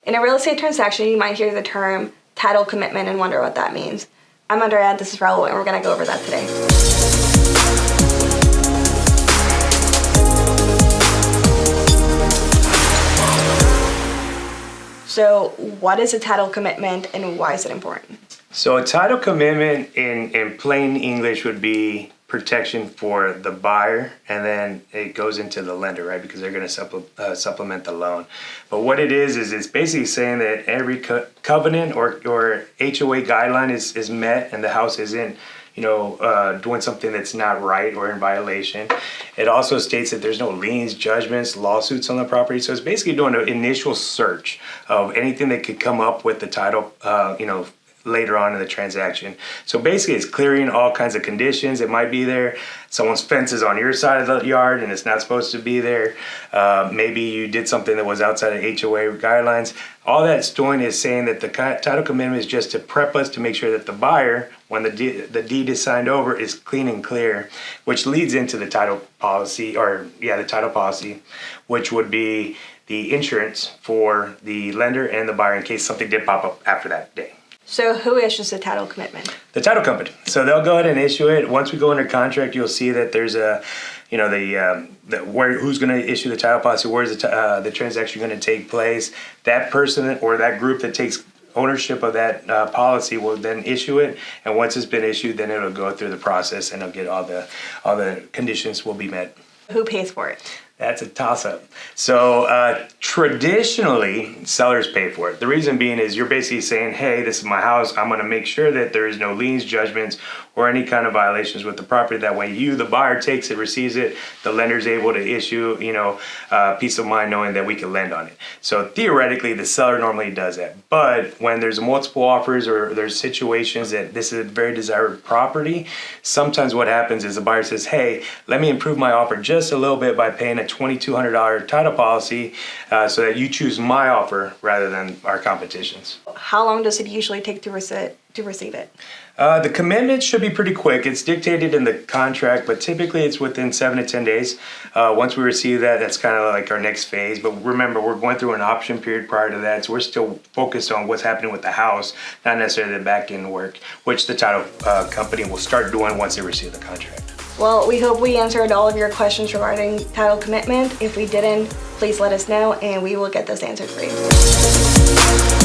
In a real estate transaction, you might hear the term title commitment and wonder what that means. I'm Andrea, this is Raul, and we're going to go over that today. So what is a title commitment and why is it important? So a title commitment in plain English would be protection for the buyer, and then it goes into the lender, right? Because they're going to supplement the loan. But what it is it's basically saying that every covenant or HOA guideline is met and the house isn't doing something that's not right or in violation. It also states that there's no liens, judgments, lawsuits on the property. So it's basically doing an initial search of anything that could come up with the title, later on in the transaction. So basically it's clearing all kinds of conditions that might be there. Someone's fence is on your side of the yard and it's not supposed to be there. Maybe you did something that was outside of HOA guidelines. All that's doing is saying that the title commitment is just to prep us to make sure that the buyer, when the deed is signed over, is clean and clear, which leads into the title policy, which would be the insurance for the lender and the buyer in case something did pop up after that day. So who issues the title commitment? The title company. So they'll go ahead and issue it. Once we go under contract, you'll see that there's who's going to issue the title policy, where's the transaction going to take place. That person or that group that takes ownership of that policy will then issue it, and once it's been issued, then it'll go through the process and it'll get all the conditions will be met. Who pays for it? That's a toss-up. So traditionally, sellers pay for it. The reason being is you're basically saying, hey, this is my house. I'm going to make sure that there is no liens, judgments, or any kind of violations with the property. That way you, the buyer, takes it, receives it. The lender's able to issue, peace of mind knowing that we can lend on it. So theoretically, the seller normally does that. But when there's multiple offers or there's situations that this is a very desired property, sometimes what happens is the buyer says, hey, let me improve my offer just a little bit by paying a $2,200 title policy so that you choose my offer rather than our competition's. How long does it usually take to receive it? The commitment should be pretty quick. It's dictated in the contract, but typically it's within 7 to 10 days. Once we receive that, that's kind of like our next phase. But remember, we're going through an option period prior to that, so we're still focused on what's happening with the house, not necessarily the back-end work, which the title company will start doing once they receive the contract. Well, we hope we answered all of your questions regarding title commitment. If we didn't, please let us know and we will get those answered for you.